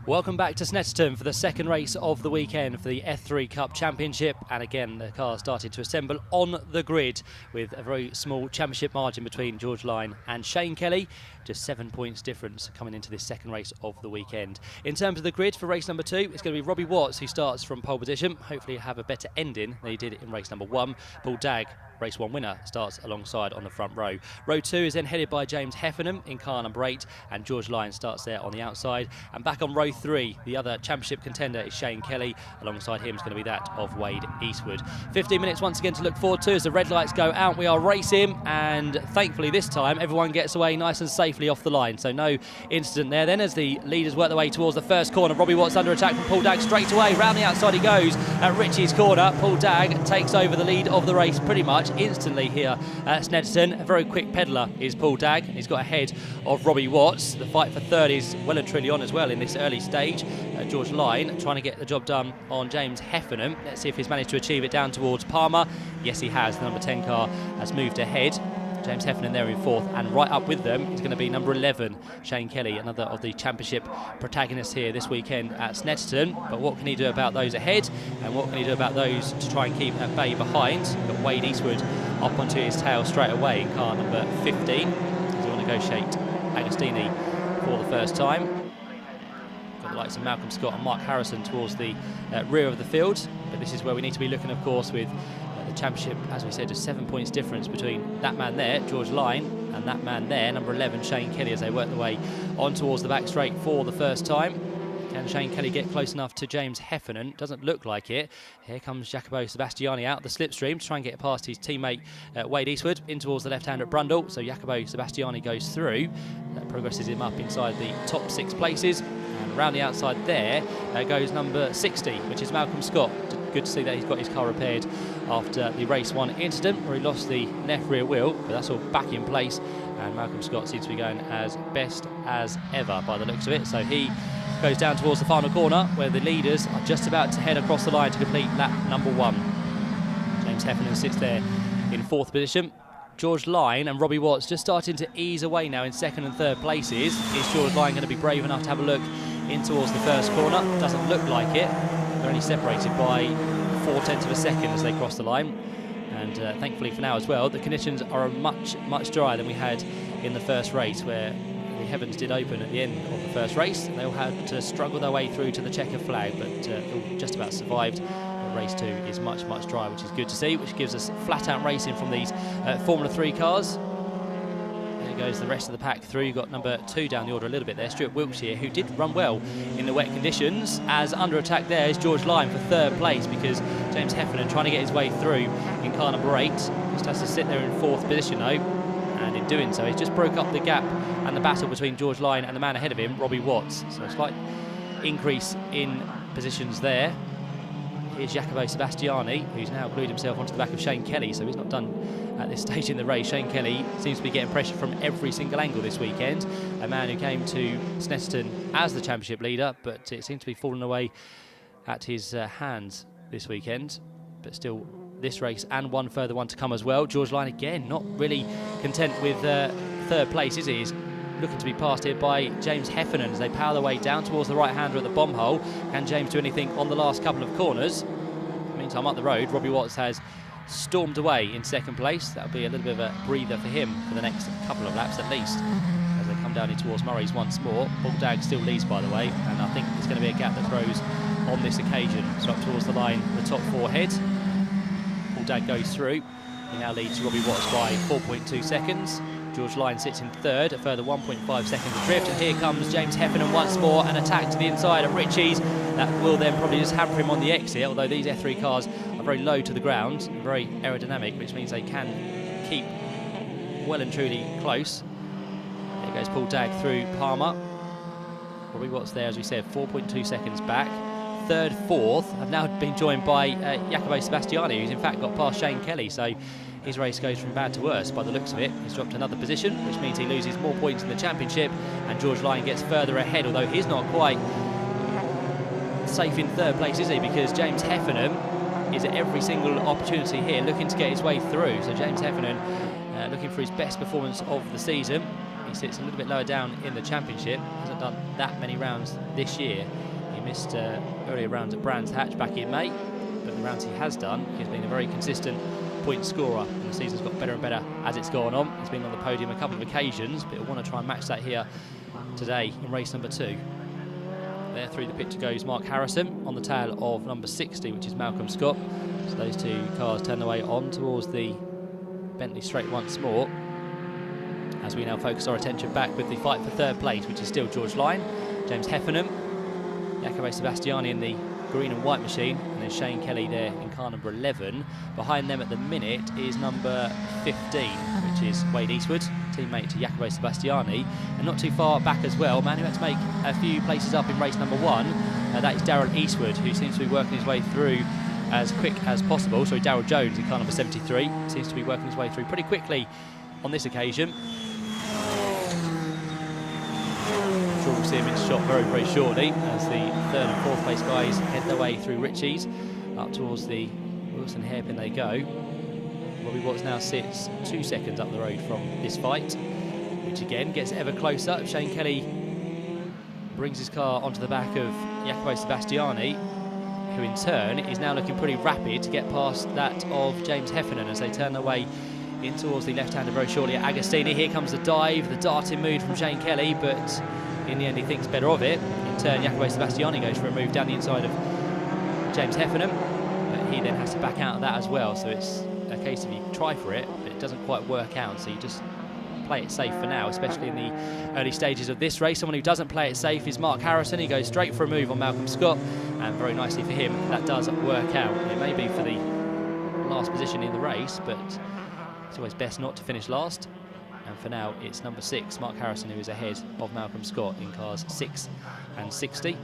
Welcome back to Snetterton for the second race of the weekend for the F3 Cup Championship, and again the car started to assemble on the grid with a very small championship margin between George Lyne and Shane Kelly, just 7 points difference coming into this second race of the weekend. In terms of the grid for race number 2, it's going to be Robbie Watts who starts from pole position. Hopefully he'll have a better ending than he did in race number 1. Paul Dagg, race 1 winner, starts alongside on the front row. Row 2 is then headed by James Heffernan in car number 8, and George Lyne starts there on the outside. And back on row 3, the other championship contender is Shane Kelly. Alongside him is going to be that of Wade Eastwood. 15 minutes once again to look forward to as the red lights go out. We are racing, and thankfully this time everyone gets away nice and safely off the line, so no incident there. Then as the leaders work their way towards the first corner, Robbie Watts under attack from Paul Dagg straight away. Round the outside he goes at Richie's corner. Paul Dagg takes over the lead of the race pretty much instantly here at Snetterton. A very quick peddler is Paul Dagg. He's got ahead of Robbie Watts. The fight for third is well and truly on as well in this early stage. George Lyne trying to get the job done on James Heffernan. Let's see if he's managed to achieve it down towards Palmer. Yes, he has. The number 10 car has moved ahead. James Heffernan there in fourth, and right up with them is going to be number 11, Shane Kelly, another of the championship protagonists here this weekend at Snetterton. But what can he do about those ahead, and what can he do about those to try and keep at bay behind? Got Wade Eastwood up onto his tail straight away in car number 15 as he'll negotiate Agostini for the first time. Got the likes of Malcolm Scott and Mark Harrison towards the rear of the field, but this is where we need to be looking, of course, with the championship, as we said, just 7 points difference between that man there, George Lyne, and that man there, number 11, Shane Kelly, as they work their way on towards the back straight for the first time. Can Shane Kelly get close enough to James Heffernan? Doesn't look like it. Here comes Jacopo Sebastiani out the slipstream to try and get past his teammate Wade Eastwood in towards the left-hander at Brundle. So Jacopo Sebastiani goes through. That progresses him up inside the top 6 places. And around the outside there goes number 60, which is Malcolm Scott. Good to see that he's got his car repaired after the race 1 incident where he lost the left rear wheel, but that's all back in place, and Malcolm Scott seems to be going as best as ever by the looks of it. So he goes down towards the final corner where the leaders are just about to head across the line to complete lap number 1. James Heffernan sits there in 4th position. George Lyne and Robbie Watts just starting to ease away now in 2nd and 3rd places. Is George Lyne going to be brave enough to have a look in towards the first corner? Doesn't look like it. They're only separated by 0.4 of a second as they cross the line. And thankfully for now as well, the conditions are much drier than we had in the first race, where the heavens did open at the end of the first race. They all had to struggle their way through to the checkered flag, but all just about survived. But race 2 is much drier, which is good to see, which gives us flat-out racing from these Formula 3 cars. There goes the rest of the pack through. You've got number 2 down the order a little bit there, Stuart Wiltshire, who did run well in the wet conditions. As under attack there is George Lyne for 3rd place, because James Heffernan trying to get his way through in car number 8. Just has to sit there in 4th position though, and in doing so he's just broke up the gap and the battle between George Lyne and the man ahead of him, Robbie Watts. So a slight increase in positions there. Here's Jacopo Sebastiani, who's now glued himself onto the back of Shane Kelly, so he's not done at this stage in the race. Shane Kelly seems to be getting pressure from every single angle this weekend. A man who came to Snetterton as the championship leader, but it seems to be falling away at his hands this weekend. But still, this race and one further one to come as well. George Lyne again, not really content with 3rd place, is he? He's looking to be passed here by James Heffernan as they power their way down towards the right-hander at the bomb hole. Can James do anything on the last couple of corners? Meantime, up the road, Robbie Watts has stormed away in 2nd place. That'll be a little bit of a breather for him for the next couple of laps at least, as they come down in towards Murray's once more. Paul Dagg still leads, by the way, and I think there's going to be a gap that grows on this occasion. So up towards the line, the top 4 head. Paul Dagg goes through. He now leads Robbie Watts by 4.2 seconds. George Lyne sits in 3rd, a further 1.5 seconds adrift, and here comes James Heffernan once more, an attack to the inside of Richie's. That will then probably just hamper him on the exit, although these F3 cars are very low to the ground, very aerodynamic, which means they can keep well and truly close. There goes Paul Dagg through Palmer. Robbie Watts there, as we said, 4.2 seconds back. 3rd, 4th have now been joined by Jacopo Sebastiani, who's in fact got past Shane Kelly, so his race goes from bad to worse by the looks of it. He's dropped another position, which means he loses more points in the championship, and George Lyne gets further ahead, although he's not quite safe in 3rd place, is he? Because James Heffernan is at every single opportunity here looking to get his way through. So James Heffernan looking for his best performance of the season. He sits a little bit lower down in the championship. Hasn't done that many rounds this year. He missed earlier rounds at Brands Hatch back in May, but the rounds he has done, he's been a very consistent point scorer, and the season's got better and better as it's gone on. He's been on the podium a couple of occasions, but he'll want to try and match that here today in race number 2. There through the picture goes Mark Harrison on the tail of number 60, which is Malcolm Scott. So those two cars turn their way on towards the Bentley straight once more, as we now focus our attention back with the fight for 3rd place, which is still George Line, James Heffernan, Jacopo Sebastiani in the green and white machine, and then Shane Kelly there in car number 11. Behind them at the minute is number 15, which is Wade Eastwood, teammate to Jacopo Sebastiani, and not too far back as well, man who had to make a few places up in race number 1, that is Daryl Eastwood, who seems to be working his way through as quick as possible. So Daryl Jones in car number 73 seems to be working his way through pretty quickly on this occasion. I'm sure we'll see him in shot very, very shortly as the 3rd and 4th place guys head their way through Ritchie's up towards the Wilson hairpin they go. Robbie Watts now sits 2 seconds up the road from this fight, which again gets ever closer. Shane Kelly brings his car onto the back of Jacopo Sebastiani, who in turn is now looking pretty rapid to get past that of James Heffernan as they turn their way in towards the left-hander very shortly at Agostini. Here comes the dive, the darting mood from Shane Kelly, but in the end he thinks better of it. In turn, Jacopo Sebastiani goes for a move down the inside of James Heffernan, but he then has to back out of that as well, so it's a case of you try for it, but it doesn't quite work out, so you just play it safe for now, especially in the early stages of this race. Someone who doesn't play it safe is Mark Harrison. He goes straight for a move on Malcolm Scott, and very nicely for him, that does work out. It may be for the last position in the race, but it's always best not to finish last. And for now, it's number 6, Mark Harrison, who is ahead of Malcolm Scott in cars 6 and 60.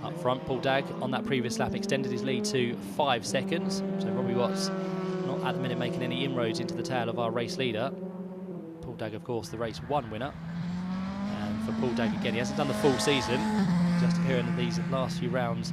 Up front, Paul Dagg on that previous lap extended his lead to 5 seconds. So Robbie Watts not at the minute making any inroads into the tail of our race leader. Paul Dagg, of course, the race 1 winner. And for Paul Dagg again, he hasn't done the full season, just appearing in these last few rounds,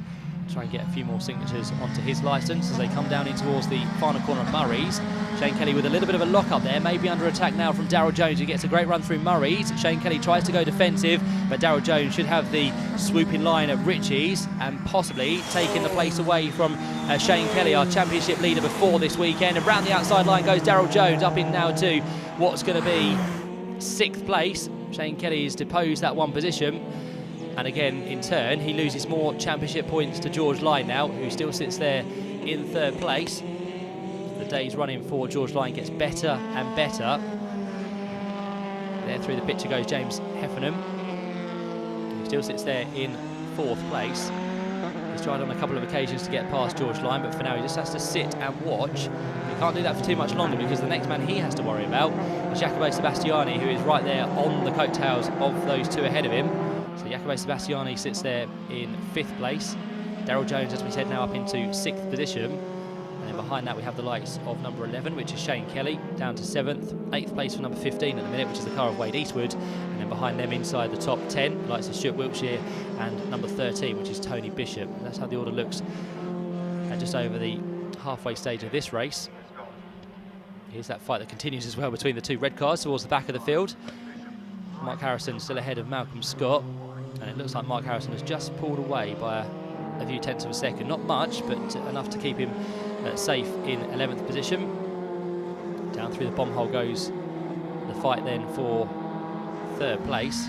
try and get a few more signatures onto his licence as they come down in towards the final corner of Murray's. Shane Kelly with a little bit of a lock up there, maybe under attack now from Daryl Jones, who gets a great run through Murray's. Shane Kelly tries to go defensive, but Daryl Jones should have the swooping line at Ritchie's and possibly taking the place away from Shane Kelly, our championship leader before this weekend. And round the outside line goes Daryl Jones, up in now to what's going to be 6th place. Shane Kelly has deposed that 1 position. And again, in turn, he loses more championship points to George Line now, who still sits there in 3rd place. The day's running for George Line gets better and better. There through the picture goes James Heffernan, who still sits there in 4th place. He's tried on a couple of occasions to get past George Line, but for now he just has to sit and watch. He can't do that for too much longer because the next man he has to worry about is Jacopo Sebastiani, who is right there on the coattails of those 2 ahead of him. So Jacopo Sebastiani sits there in 5th place. Daryl Jones, as we said, now up into 6th position. And then behind that we have the likes of number 11, which is Shane Kelly, down to 7th. 8th place for number 15 at the minute, which is the car of Wade Eastwood. And then behind them inside the top 10, the likes of Stuart Wiltshire and number 13, which is Tony Bishop. And that's how the order looks at just over the halfway stage of this race. Here's that fight that continues as well between the 2 red cars towards the back of the field. Mark Harrison still ahead of Malcolm Scott, and it looks like Mark Harrison has just pulled away by a few tenths of a second. Not much, but enough to keep him safe in 11th position. Down through the bomb hole goes the fight then for 3rd place.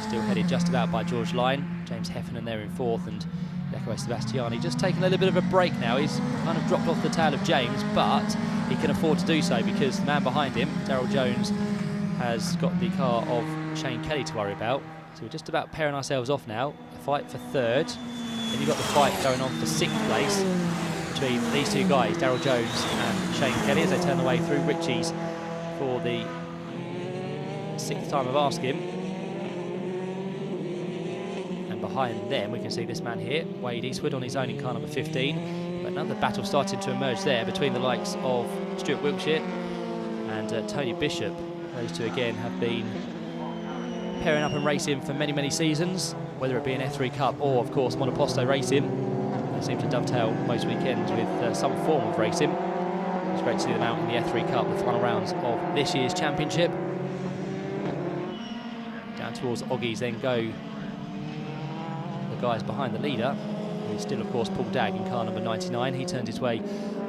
Still headed just about by George Line. James Heffernan there in 4th, and Jacopo Sebastiani just taking a little bit of a break now. He's kind of dropped off the tail of James, but he can afford to do so because the man behind him, Daryl Jones, has got the car of Shane Kelly to worry about. So we're just about pairing ourselves off now. A fight for 3rd. Then you've got the fight going on for 6th place between these 2 guys, Daryl Jones and Shane Kelly, as they turn the way through Ritchie's for the 6th time of asking. And behind them we can see this man here, Wade Eastwood, on his own in car number 15. But another battle starting to emerge there between the likes of Stuart Wiltshire and Tony Bishop. Those 2 again have been pairing up and racing for many, many seasons, whether it be an F3 Cup or, of course, Monoposto racing. They seem to dovetail most weekends with some form of racing. It's great to see them out in the F3 Cup, the final rounds of this year's championship. Down towards Oggies then go the guys behind the leader, who is still, of course, Paul Dagg in car number 99. He turned his way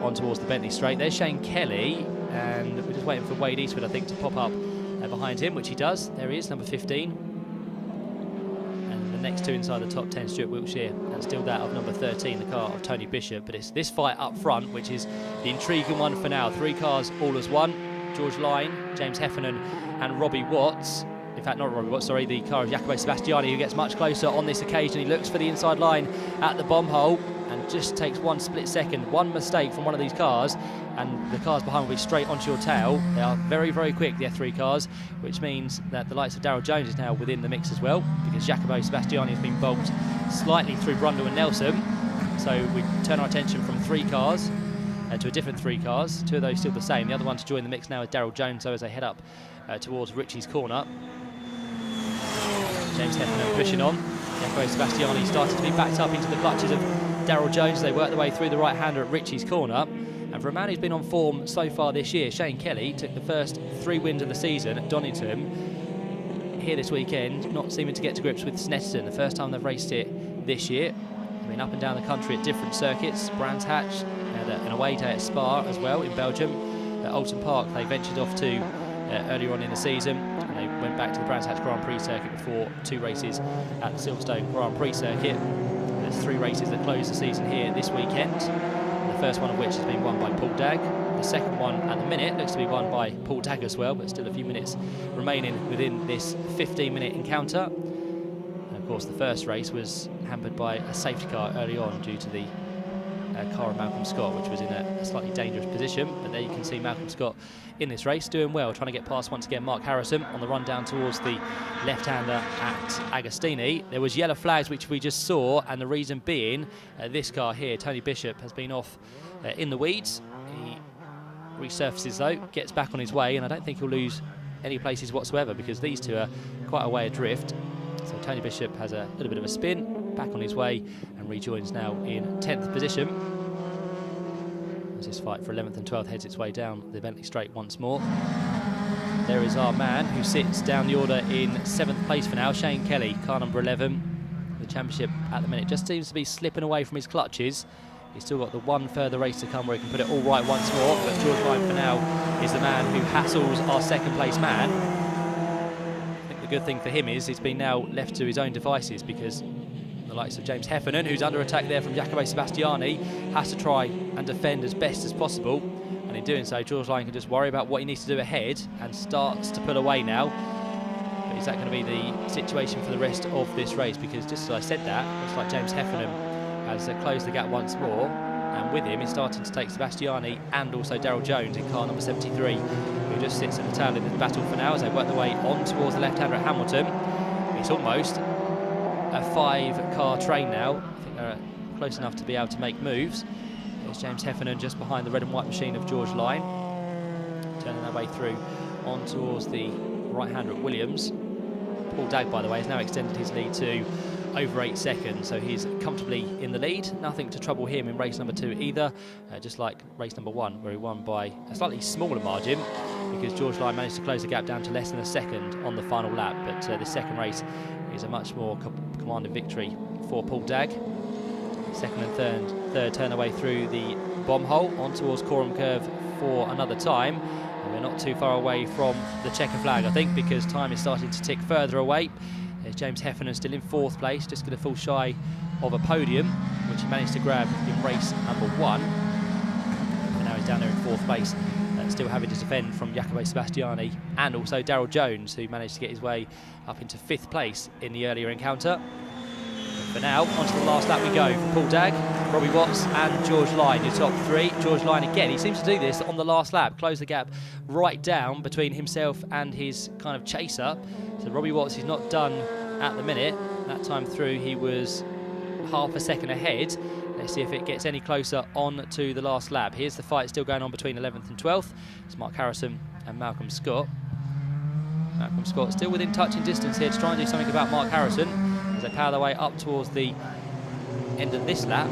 on towards the Bentley straight. There's Shane Kelly, and we're just waiting for Wade Eastwood, I think, to pop up behind him, which he does. There he is, number 15. And the next two inside the top 10, Stuart Wiltshire, and still that of number 13, the car of Tony Bishop. But it's this fight up front, which is the intriguing one for now. 3 cars all as one. George Lyne, James Heffernan and Robbie Watts. In fact, not Robbie Watts, sorry, the car of Jacopo Sebastiani, who gets much closer on this occasion. He looks for the inside line at the bomb hole and just takes one split second. One mistake from one of these cars and the cars behind will be straight onto your tail. They are very, very quick, the F3 cars, which means that the likes of Darryl Jones is now within the mix as well, because Jacopo Sebastiani has been bulked slightly through Brundle and Nelson. So we turn our attention from 3 cars to a different 3 cars. 2 of those still the same. The other one to join the mix now is Darryl Jones, so as they head up towards Ritchie's corner. James Heffernan pushing on. Jacopo Sebastiani started to be backed up into the clutches of Darryl Jones as they work their way through the right-hander at Ritchie's corner. And for a man who's been on form so far this year, Shane Kelly took the first 3 wins of the season at Donington here this weekend, not seeming to get to grips with Snetterton, the first time they've raced it this year. They've been up and down the country at different circuits. Brands Hatch, an away day at Spa as well in Belgium. At Alton Park they ventured off to earlier on in the season, and they went back to the Brands Hatch Grand Prix circuit before 2 races at the Silverstone Grand Prix circuit. There's 3 races that close the season here this weekend, the first one of which has been won by Paul Dagg. The second one at the minute looks to be won by Paul Dagg as well, but still a few minutes remaining within this 15-minute encounter. And of course the first race was hampered by a safety car early on due to the car of Malcolm Scott, which was in a slightly dangerous position. But there you can see Malcolm Scott in this race doing well, trying to get past once again Mark Harrison on the run down towards the left-hander at Agostini. There was yellow flags which we just saw, and the reason being this car here, Tony Bishop, has been off in the weeds. He resurfaces though, gets back on his way, and I don't think he'll lose any places whatsoever because these two are quite a way adrift. So Tony Bishop has a little bit of a spin, back on his way, and rejoins now in 10th position. As this fight for 11th and 12th heads its way down the Bentley straight once more. There is our man who sits down the order in 7th place for now, Shane Kelly, car number 11. The championship at the minute just seems to be slipping away from his clutches. He's still got the one further race to come where he can put it all right once more, but George Lyne for now is the man who hassles our 2nd place man. I think the good thing for him is he's been now left to his own devices, because the likes of James Heffernan, who's under attack there from Jacopo Sebastiani, has to try and defend as best as possible, and in doing so George Lyne can just worry about what he needs to do ahead and starts to pull away now. But is that going to be the situation for the rest of this race? Because just as I said that, looks like James Heffernan has closed the gap once more, and with him he's starting to take Sebastiani and also Darryl Jones in car number 73, who just sits at the tail end of the battle for now as they work their way on towards the left-hander at Hamilton. It's almost a 5-car train now. I think they're close enough to be able to make moves. There's James Heffernan just behind the red and white machine of George Lyne, turning their way through on towards the right-hander at Williams. Paul Dagg, by the way, has now extended his lead to over 8 seconds, so he's comfortably in the lead. Nothing to trouble him in race number 2 either, just like race number 1, where he won by a slightly smaller margin, because George Lyne managed to close the gap down to less than a second on the final lap. But the second race is a much more commanding victory for Paul Dagg. Second and third turn away through the bomb hole on towards Coram Curve for another time. And we're not too far away from the checker flag, I think, because time is starting to tick further away. There's James Heffernan still in 4th place, just going to fall shy of a podium, which he managed to grab in race number 1. And now he's down there in 4th place, still having to defend from Jacopo Sebastiani and also Darryl Jones, who managed to get his way up into 5th place in the earlier encounter. But for now, onto the last lap we go. Paul Dagg, Robbie Watts and George Lyne, your top 3. George Lyne again, he seems to do this on the last lap, close the gap right down between himself and his kind of chaser. So Robbie Watts is not done at the minute. That time through he was half a second ahead. Let's see if it gets any closer on to the last lap. Here's the fight still going on between 11th and 12th. It's Mark Harrison and Malcolm Scott. Malcolm Scott still within touching distance here to try and do something about Mark Harrison as they power their way up towards the end of this lap.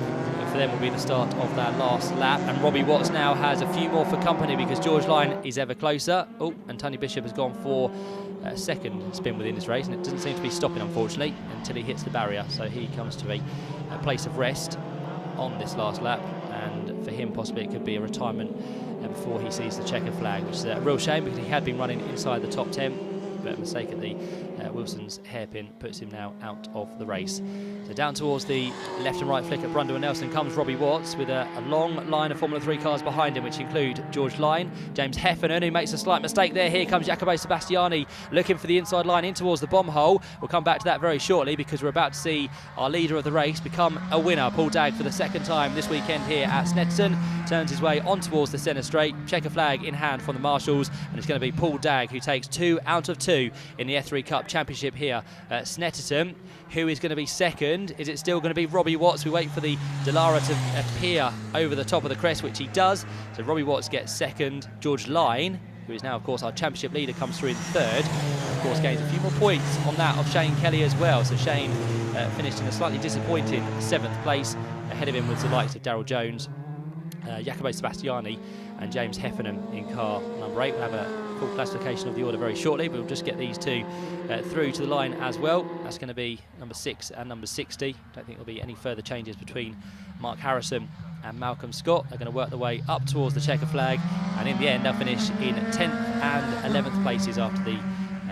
for them will be the start of that last lap, and Robbie Watts now has a few more for company because George Line is ever closer. Oh, and Tony Bishop has gone for a second spin within this race, and it doesn't seem to be stopping, unfortunately, until he hits the barrier. So he comes to a place of rest on this last lap, and for him possibly it could be a retirement before he sees the checker flag, which is a real shame because he had been running inside the top 10, but a mistake at the Wilson's hairpin puts him now out of the race. So down towards the left and right flick at Brundle and Nelson comes Robbie Watts with a long line of Formula 3 cars behind him, which include George Line, James Heffernan, who makes a slight mistake there. Here comes Jacopo Sebastiani looking for the inside line in towards the bomb hole. We'll come back to that very shortly because we're about to see our leader of the race become a winner. Paul Dagg, for the second time this weekend here at Snetterton, turns his way on towards the centre straight, checker flag in hand from the marshals, and it's going to be Paul Dagg who takes 2 out of 2 in the F3 Cup Championship here at Snetterton. Who is going to be second? Is it still going to be Robbie Watts? We wait for the Dallara to appear over the top of the crest, which he does. So Robbie Watts gets second. George Line, who is now of course our championship leader, comes through in third. And of course gains a few more points on that of Shane Kelly as well. So Shane finished in a slightly disappointing 7th place. Ahead of him was the likes of Daryl Jones, Jacopo Sebastiani and James Heffernan in car number 8. We'll have a full classification of the order very shortly, but we'll just get these two through to the line as well. That's going to be number 6 and number 60. Don't think there'll be any further changes between Mark Harrison and Malcolm Scott. They're going to work their way up towards the checker flag, and in the end they'll finish in 10th and 11th places after the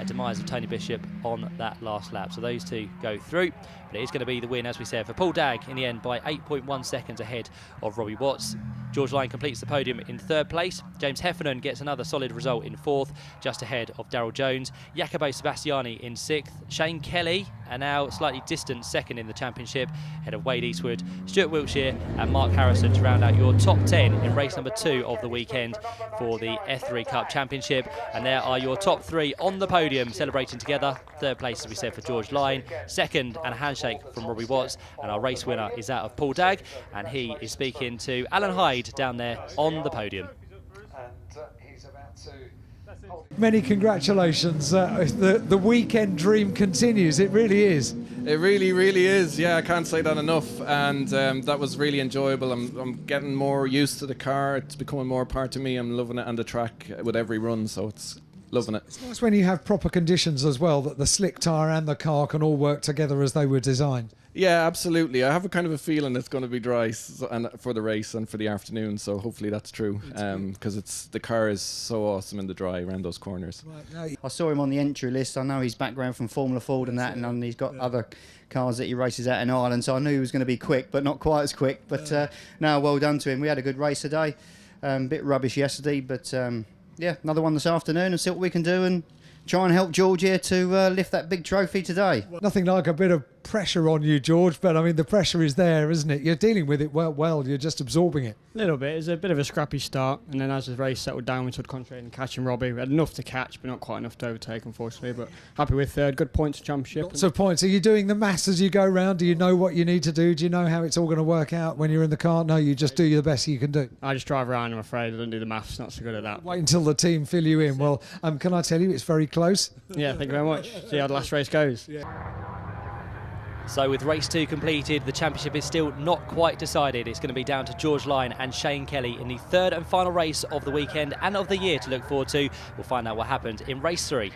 demise of Tony Bishop on that last lap. So those two go through, but it is going to be the win, as we said, for Paul Dagg in the end by 8.1 seconds ahead of Robbie Watts. George Line completes the podium in 3rd place. James Heffernan gets another solid result in 4th, just ahead of Daryl Jones. Jacopo Sebastiani in 6th. Shane Kelly, and now slightly distant 2nd in the championship, ahead of Wade Eastwood, Stuart Wiltshire and Mark Harrison to round out your top 10 in race number 2 of the weekend for the F3 Cup Championship. And there are your top 3 on the podium celebrating together. 3rd place, as we said, for George Line, 2nd and a handshake from Robbie Watts, and our race winner is that of Paul Dagg, and he is speaking to Alan Hyde down there on the podium. Many congratulations. The weekend dream continues. It really is. It really, really is. Yeah, I can't say that enough. And that was really enjoyable. I'm getting more used to the car. It's becoming more a part of me. I'm loving it on the track with every run, so it's loving it. It's nice when you have proper conditions as well, that the slick tyre and the car can all work together as they were designed. Yeah, absolutely. I have a kind of a feeling it's going to be dry and for the race and for the afternoon, so hopefully that's true, because the car is so awesome in the dry around those corners. Right, I saw him on the entry list. I know his background from Formula Ford and that, and he's got other cars that he races at in Ireland, so I knew he was going to be quick, but not quite as quick. But no, well done to him. We had a good race today. Bit rubbish yesterday, but yeah, another one this afternoon, and see what we can do and try and help George here to lift that big trophy today. Nothing like a bit of pressure on you, George, but I mean the pressure is there, isn't it? You're dealing with it well, you're just absorbing it. A little bit. It was a bit of a scrappy start, and then as the race settled down we started concentrating on catching Robbie. We had enough to catch but not quite enough to overtake, unfortunately, but happy with 3rd. Good points championship. Lots of points. Are you doing the maths as you go round? Do you know what you need to do? Do you know how it's all going to work out when you're in the car? No, you just do the best you can do. I just drive around, I'm afraid. I don't do the maths, not so good at that. Wait until the team fill you in. Well, can I tell you it's very close? Yeah, thank you very much. See how the last race goes. So with race 2 completed, the championship is still not quite decided. It's going to be down to George Line and Shane Kelly in the 3rd and final race of the weekend and of the year to look forward to. We'll find out what happens in race 3.